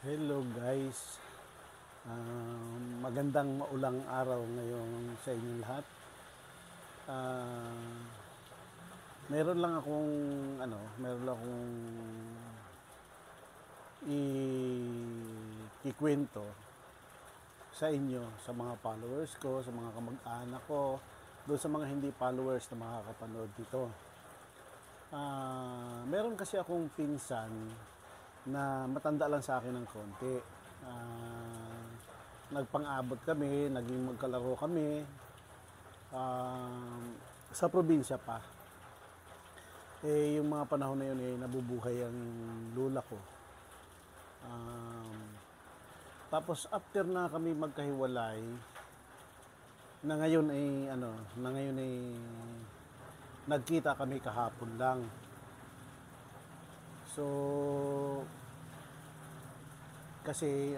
Hello guys, magandang maulang araw ngayon sa inyong lahat. Ah, meron lang akong meron lang akong ikikwento sa inyo, sa mga followers ko, sa mga kamag-anak ko, doon sa mga hindi followers na makakapanood dito. Meron kasi akong pinsan na matanda lang sa akin ng konti. Nagpang-abot kami, naging magkalaro kami sa probinsya pa. Yung mga panahon na yun, nabubuhay ang lula ko. Tapos after na kami magkahiwalay, na ngayon ay nagkita kami kahapon lang. So, kasi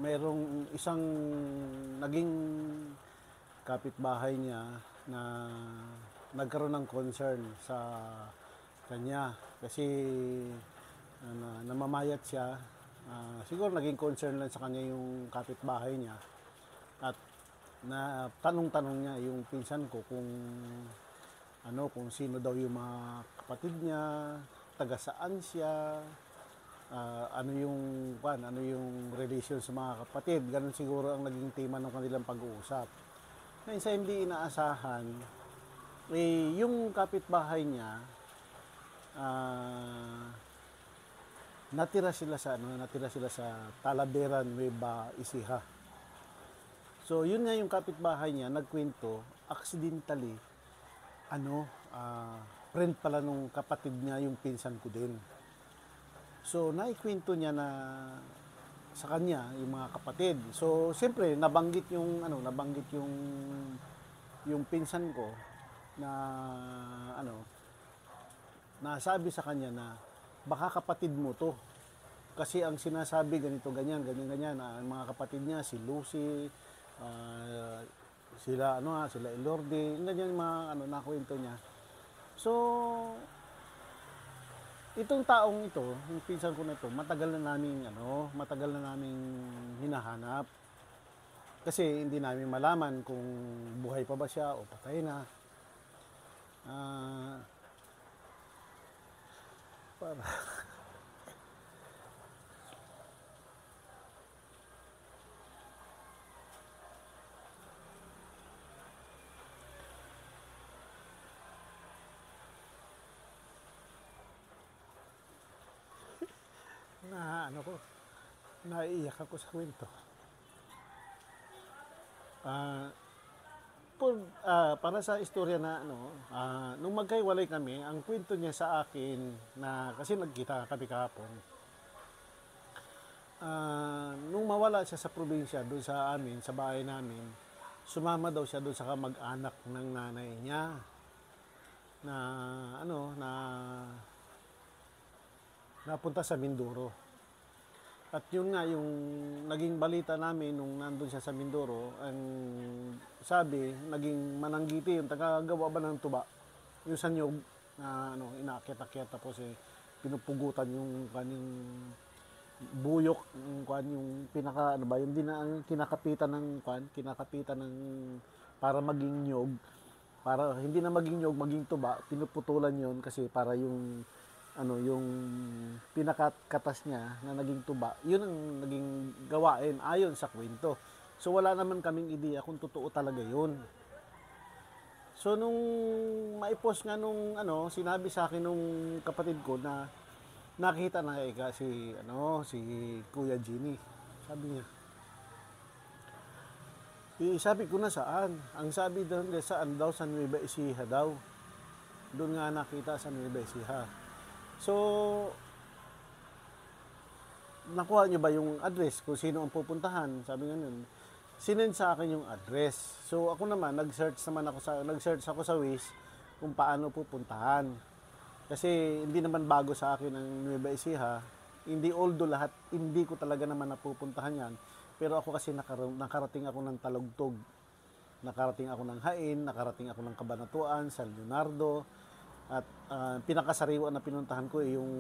merong isang naging kapitbahay niya na nagkaroon ng concern sa kanya kasi namamayat siya. Siguro naging concern lang sa kanya yung kapitbahay niya at na tanong-tanong niya yung pinsan ko kung sino daw yung mga kapatid niya, taga saan siya, ano yung relation sa mga kapatid. Ganun siguro ang naging tema ng kanilang pag-uusap. Ngayon sa hindi inaasahan, yung kapitbahay niya, natira sila sa Talavera, Nueva Ecija. So yun nga yung kapitbahay niya nagkwento, accidentally friend pala nung kapatid niya yung pinsan ko din. So naikwento niya na sa kanya yung mga kapatid. So siyempre nabanggit yung pinsan ko na nasabi sa kanya na baka kapatid mo to. Kasi ang sinasabi ganito ganyan ang mga kapatid niya si Lucy, sila Elorde, ganyan mga nakwento niya. So itong taong ito, yung pinsan ko na ito, matagal na naming hinahanap. Kasi hindi namin malaman kung buhay pa ba siya o patay na. Para naiiyak ako sa kwento. Para sa istorya na nung magkahiwalay kami, ang kwento niya sa akin na kasi nagkita kami kahapon. Nung mawala siya sa probinsya, doon sa amin, sa bahay namin, sumama daw siya doon sa kamag-anak ng nanay niya na napunta sa Mindoro. At yun nga, yung naging balita namin nung nandun siya sa Mindoro, ang sabi, naging mananggiti yung tagagawa ba ng tuba. Yung sanyog na inaakyat-akyat tapos pinupugutan yung kanyang buyok, yung pinaka, yung kinakapitan ng para maging nyog. Para hindi na maging nyog, maging tuba, pinuputulan yun kasi para yung yung pinakatas niya na naging tuba, yun ang naging gawain ayon sa kwento. So wala naman kaming ideya kung totoo talaga yun. So nung maipost nga nung sinabi sa akin nung kapatid ko na nakita na si Kuya Jimmy. Sabi niya. Sabi ko na saan? Ang sabi doon saan daw sa Nueva Ecija daw. Doon nga nakita sa Nueva Ecija. So, nakuha nyo ba yung address kung sino ang pupuntahan? Sabi nga nun, sinend sa akin yung address. So, ako naman, nag-search ako sa Waze kung paano pupuntahan. Kasi hindi naman bago sa akin ang Nueva Ecija. Hindi ko talaga naman napupuntahan yan. Pero ako kasi nakarating ako ng Talugtog. Nakarating ako ng Hain, nakarating ako ng Cabanatuan, San Leonardo. At pinakasariwa na pinuntahan ko yung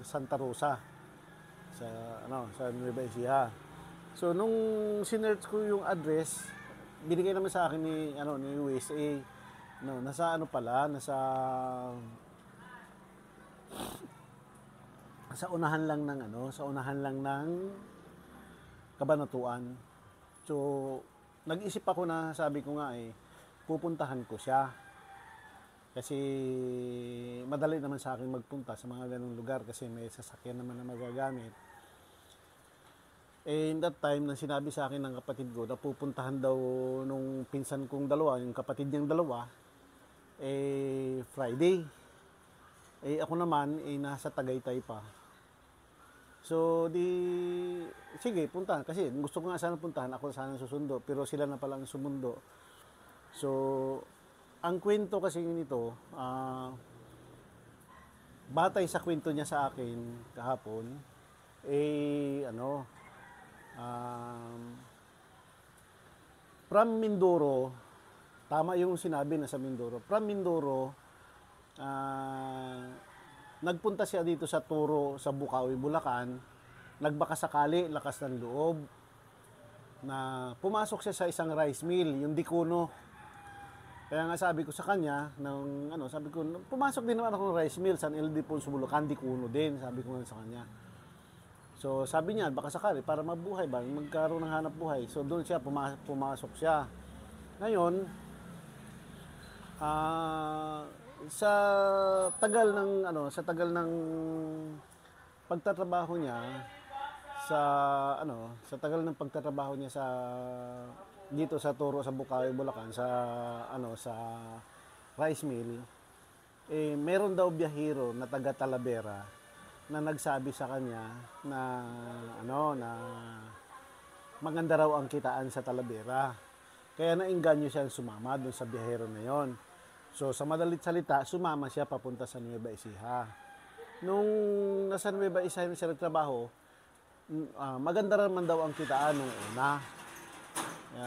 Santa Rosa. sa sa Nueva Ecija. So nung sinearch ko yung address, binigay naman sa akin ni USA. No, nasa pala, sa unahan lang ng sa unahan lang ng Kabanatuan. So nag-isip ako na sabi ko nga pupuntahan ko siya. Kasi madali naman sa akin magpunta sa mga ganung lugar kasi may sasakyan naman na magagamit. In that time, nang sinabi sa akin ng kapatid ko na pupuntahan daw nung pinsan kong dalawa, yung kapatid niyang dalawa, Friday. Ako naman, nasa Tagaytay pa. So, sige, puntahan. Kasi gusto ko nga sana puntahan, ako sana susundo, pero sila na pala ang sumundo. So, ang kwento kasi nito, batay sa kwento niya sa akin kahapon, from Mindoro, tama yung sinabi na sa Mindoro, from Mindoro, nagpunta siya dito sa Turo, sa Bukawi, Bulacan, nagbakasakali, lakas ng loob, na pumasok siya sa isang rice mill, yung Dikuno. Kaya nga sabi ko sa kanya, sabi ko, pumasok din naman ako ng rice mill, San Ildefonso, Bulacan, Dikuno din, sabi ko nga sa kanya. So sabi niya, baka sakali, para mabuhay ba, magkaroon ng hanap buhay. So doon siya, pumasok siya. Ngayon, sa tagal ng pagtatrabaho niya sa dito sa Turo, sa Bukawi, Bulacan, sa rice mill, meron daw biyahero na taga Talavera na nagsabi sa kanya na maganda raw ang kitaan sa Talavera. Kaya nainganyo siya sumama doon sa biyahero na yon. So sa madalit salita, sumama siya papunta sa Nueva Ecija. Nung nasa Nueva Ecija siya nagtrabaho, maganda naman daw ang kitaan nung una.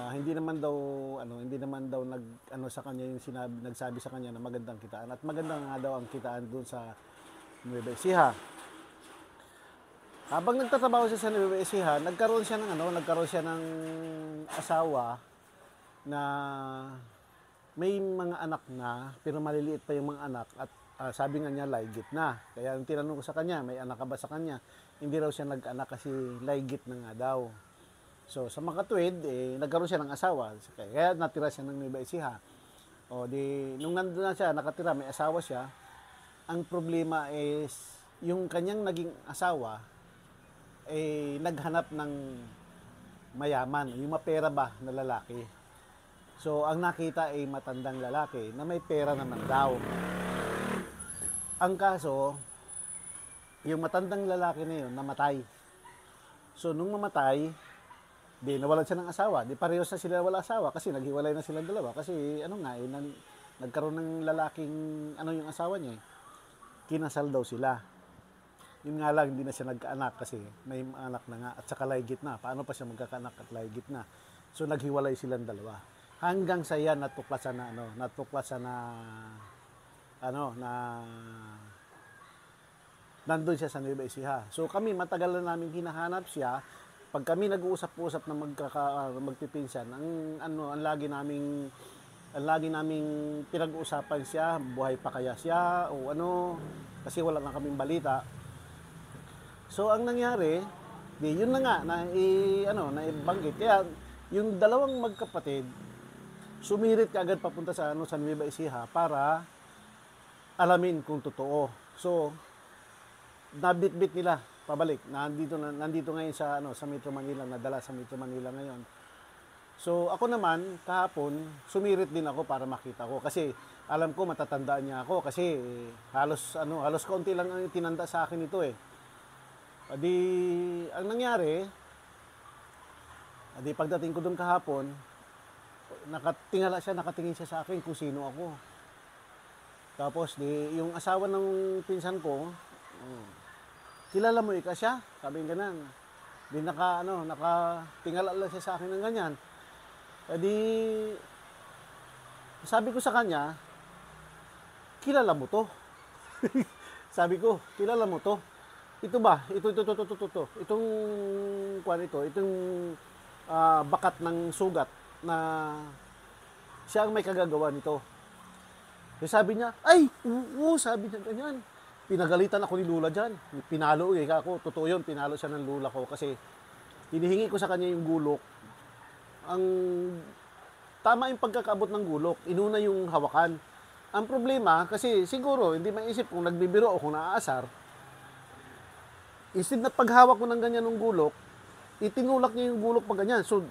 Hindi naman daw sa kanya yung nagsabi sa kanya na magandang kitaan, at maganda nga daw ang kitaan doon sa Nueva Ecija. Habang nagtatrabaho siya sa Nueva Ecija, nagkaroon siya ng asawa na may mga anak na, pero maliliit pa yung mga anak, at sabi nga niya laygit na. Kaya yung tinanong ko sa kanya, may anak ka ba sa kanya? Hindi raw siya nag-anak kasi laygit na nga daw. So sa makatuwid, nagkaroon siya ng asawa, kaya natira siya ng Nueva Ecija. Nung nandun na siya, nakatira, may asawa siya. Ang problema is, yung kanyang naging asawa, naghanap ng mayaman, yung mapera ba na lalaki. So, ang nakita ay matandang lalaki na may pera naman daw. Ang kaso, yung matandang lalaki na yun, namatay. So, nung mamatay, nawalan siya ng asawa. Parehas na sila wala asawa kasi naghiwalay na silang dalawa. Kasi, nagkaroon ng lalaking, yung asawa niya. Kinasal daw sila. Yun nga lang, hindi na siya nagkaanak kasi may anak na nga at saka laygit na. Paano pa siya magkakaanak at laygit na? So naghiwalay silang dalawa. Hanggang sa yan natuklasan na nandun siya sa Nueva Ecija. So kami matagal na namin hinahanap siya. Pag kami nag-uusap-usap na magpipinsan, ang lagi naming pinag-uusapan siya, buhay pa kaya siya o kasi wala na kaming balita. So ang nangyari, yun na nga naibanggit. Kaya yung dalawang magkapatid sumirit kaagad papunta sa Nueva Ecija para alamin kung totoo. So nabitbit nila pabalik. Nandito ngayon sa Metro Manila, nadala sa Metro Manila ngayon. So ako naman kahapon sumirit din ako para makita ko kasi alam ko matatandaan niya ako kasi halos kaunti lang ang tinanda sa akin ito . Ang nangyari, pagdating ko doon kahapon, nakatingin siya sa akin kung sino ako. Tapos yung asawa ng pinsan ko, kilala mo ika siya? Sabi nga ganun. Nakatingala lang siya sa akin ng ganyan. Sabi ko sa kanya, kilala mo to? Sabi ko, kilala mo to? ito ba, ito. Itong, kwan ito, itong bakat ng sugat na siya ang may kagagawa nito. So sabi niya, ay, oo, sabi niya ganyan. Pinagalitan ako ni Lula dyan. Pinalo ako, totoo yun, pinalo siya ng Lula ko kasi hinihingi ko sa kanya yung gulok. Ang tama yung pagkakaabot ng gulok, inuna yung hawakan. Ang problema, kasi siguro, hindi maisip kung nagbibiro o kung naaasar, instead na paghawak ko ng ganyan ng gulok, itinulak niya yung gulok pag ganyan. So,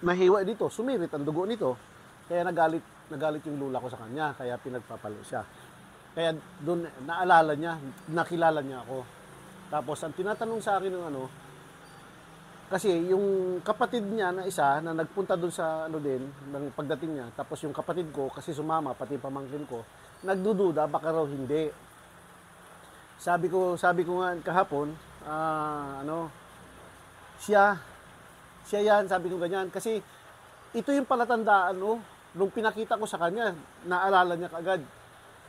nahiwa dito, sumirit ang dugo nito. Kaya nagalit yung Lula ko sa kanya, kaya pinagpapalo siya. Kaya doon, naalala niya, nakilala niya ako. Tapos, ang tinatanong sa akin ng ano, kasi yung kapatid niya na isa na nagpunta doon sa ano din ng pagdating niya, tapos yung kapatid ko kasi sumama pati pamangkin ko, nagdududa baka raw hindi. Sabi ko nga kahapon, ano, siya yan, sabi ko ganyan kasi ito yung palatandaan nung pinakita ko sa kanya, naalala niya kaagad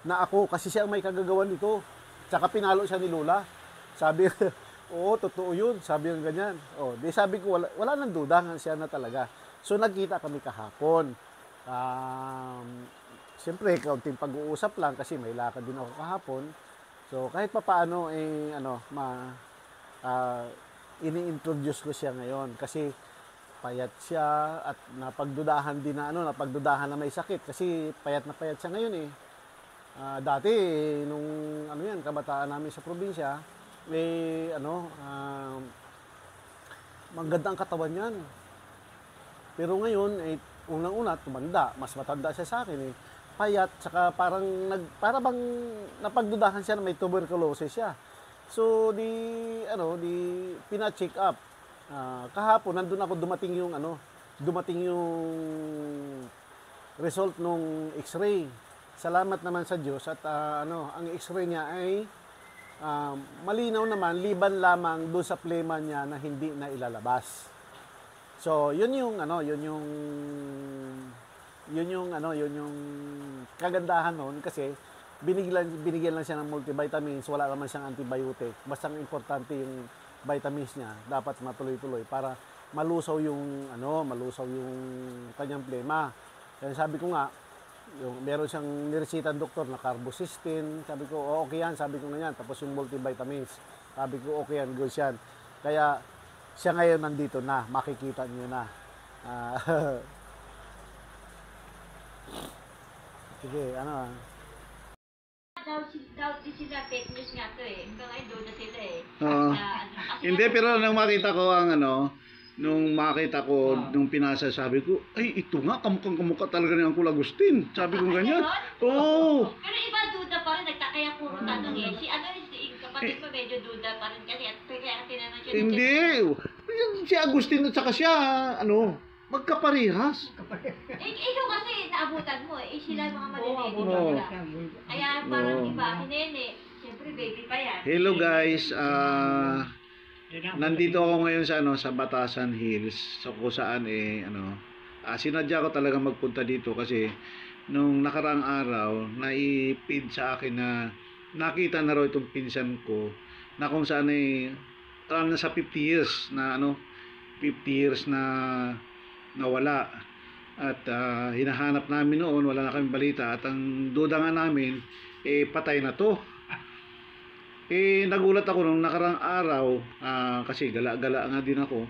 na ako kasi siya ang may kagagawan nito. Tsaka pinalo siya ni Lula. Sabi oo, totoo yun. Sabi yung ganyan. Di sabi ko, wala nang duda nga siya na talaga. So, nagkita kami kahapon. Siyempre, kaunting pag-uusap lang kasi may lakad din ako kahapon. So, kahit pa paano, ini-introduce ko siya ngayon. Kasi, payat siya at napagdudahan din na, napagdudahan na may sakit. Kasi, payat na payat siya ngayon eh. Dati, nung, kabataan namin sa probinsya, maganda ang katawan niyan. Pero ngayon, unang-una, tumanda. Mas matanda siya sa akin eh. Payat, saka para bang napagdudahan siya na may tuberculosis siya. So, pina-check up. Kahapon, nandun ako, dumating yung result nung x-ray. Salamat naman sa Diyos at ang x-ray niya ay malinaw naman, liban lamang doon sa plema niya na hindi na ilalabas. So, yun yung kagandahan noon kasi binigyan lang siya ng multivitamins, wala naman siyang antibiotic. Basta ang importante yung vitamins niya, dapat matuloy-tuloy para malusaw yung kanyang plema. Kaya sabi ko nga, meron siyang niresitang doktor na carbocysteine. Sabi ko, okay yan. Sabi ko na yan. Tapos yung multivitamins. Sabi ko, okay yan. Good yan. Kaya, siya ngayon nandito na. Makikita niyo na. Sige, daw din sila fake news nga to eh. Hanggang ngayon doon na sila eh. Hindi, pero nung makita ko nung makita ko, nung pinasa, sabi ko, ay, ito nga, kamukha talaga ni Uncle Agustin. Sabi ko ganyan. Oo. Pero iba duda pa rin, kaya puro tanong eh. Si kapatid ko medyo duda pa rin kasi at kaya tinanong siya. Hindi. Si Agustin at saka siya, magkaparehas. Ikaw kasi naabutan mo eh. Sila mga maliliit nila. Kaya parang iba, hinene. Siyempre baby pa yan. Hello guys, nandito ako ngayon sa Batasan Hills. So kung saan sinadya ko talaga magpunta dito kasi nung nakaraang araw naipid sa akin na nakita na raw itong pinsan ko na kung saan nasa 50 years na 50 years na nawala at hinahanap namin noon, wala na kaming balita at ang duda nga namin patay na to. Nagulat ako nung nakaraang araw kasi gala-gala nga din ako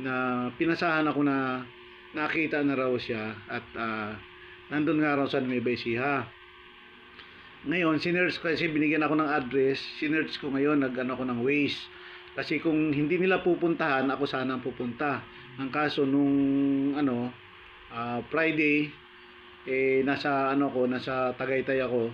na pinasahan ako na nakita na raw siya at nandun nga raw sa Nueva Ecija. Ngayon, sinerch ko kasi binigyan ako ng address, sinerch ko ngayon, nag-ano ako ng Waze. Kasi kung hindi nila pupuntahan, ako sana ang pupunta. Ang kaso nung Friday, nasa Tagaytay ako.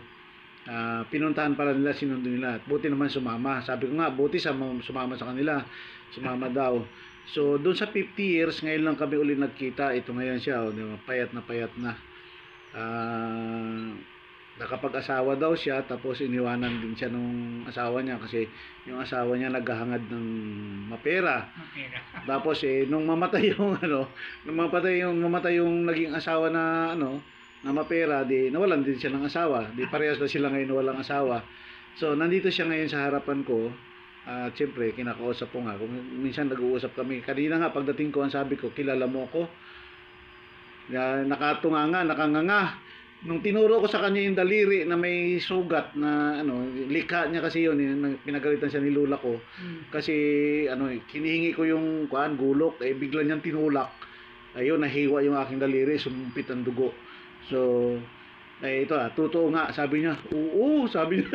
Pinuntahan pala nila, sinundo nila. Buti naman sumama. Sabi ko nga, buti sumama sa kanila. Sumama daw. So, doon sa 50 years, ngayon lang kami uli nagkita. Ito ngayon siya, payat na. Nakapag-asawa daw siya, tapos iniwanan din siya nung asawa niya kasi yung asawa niya naghahangad ng mapera. Tapos nung mamatay yung naging asawa na na mapera, di nawalan din siya ng asawa. Di parehas na sila ngayon walang asawa. So, nandito siya ngayon sa harapan ko At siyempre, kinakausap ko nga. Kung minsan nag-uusap kami. Kanina nga, pagdating ko, ang sabi ko, kilala mo ako. Nakatunga nga, nakanganga. Nung tinuro ko sa kanya yung daliri na may sugat na likha niya kasi yun, pinagalitan siya ni lula ko. Kasi kinihingi ko yung gulok, bigla niyang tinulak. Ayun, nahiwa yung aking daliri, sumumpit ang dugo. So, ito totoo nga, sabi niya. Oo, sabi niya.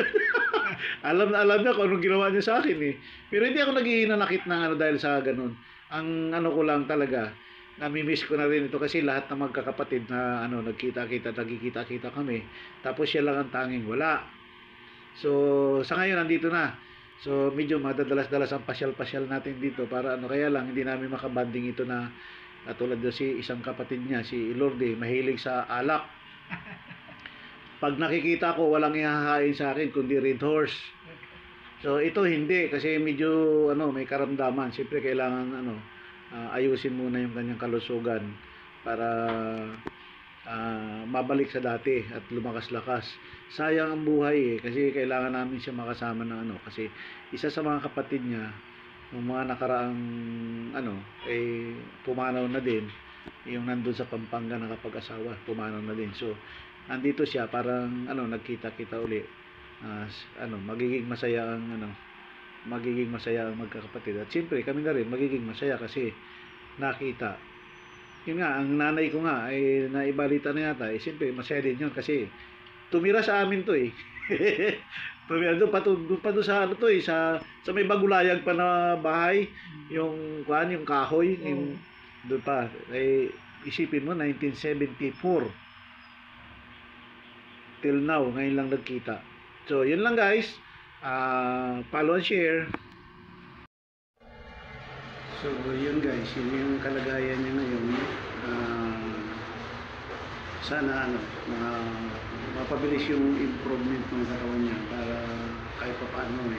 alam niya kung anong ginawa niya sa akin eh. Pero hindi ako naghihinanakit ng dahil sa ganun. Ang ko lang talaga, nami-miss ko na rin ito kasi lahat ng magkakapatid na nagkita-kita kami. Tapos siya lang ang tanging wala. So, sa ngayon nandito na. So, medyo madadalas-dalas ang pasyal-pasyal natin dito para kaya lang hindi namin makabanding ito na tulad doon si isang kapatid niya, si Lourdes, mahilig sa alak. Pag nakikita ko, walang ihahain sa akin kundi Red Horse. So, ito hindi kasi medyo may karamdaman. Siyempre kailangan ayusin muna yung kanyang kalusugan para mabalik sa dati at lumakas-lakas. Sayang ang buhay kasi kailangan namin siya makasama ng kasi isa sa mga kapatid niya ng mga nakaraang pumanaw na din yung nandun sa Pampanga na kapag-asawa, pumanaw na din. So andito siya parang nagkita-kita uli. Magiging masaya ang magkakapatid. At siyempre kami na rin magiging masaya kasi nakita. Yun nga, ang nanay ko nga ay naibalita na yata. Siyempre masaya din yun kasi tumira sa amin to eh. Tumira doon pa doon sa sa may Bagulayag pa na bahay, yung kahoy, yung doon pa. Isipin mo 1974 till now, ngayon lang nagkita. So, yun lang guys. Follow and share. So, yun guys. Yun yung kalagayan niya ngayon. Sana mapabilis yung improvement ng katawan niya para kahit pa paano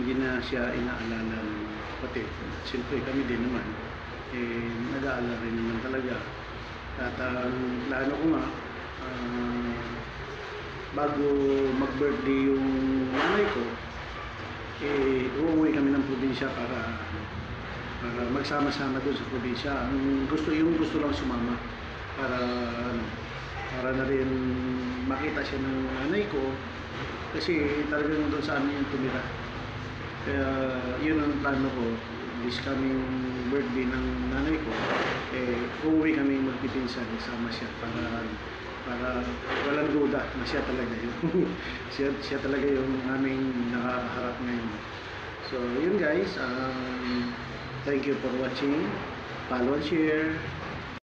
hindi na siya inaalala ng kapatid. Siyempre kami din naman nag-aalala rin naman talaga. At plano ko nga bago mag-birthday yung nanay ko, uuwi kami ng probinsya para magsama-sama doon sa probinsya. Yung gusto lang sumama para na rin makita siya ng nanay ko kasi talagang doon sa amin yung tumira. Kaya yun ang plano ko, this coming birthday ng nanay ko, uuwi kami magpipinsan, sama siya para walang duda na siya talaga yun. siya talaga yung aming nakaharap ngayon. So yun guys, thank you for watching. Follow and share.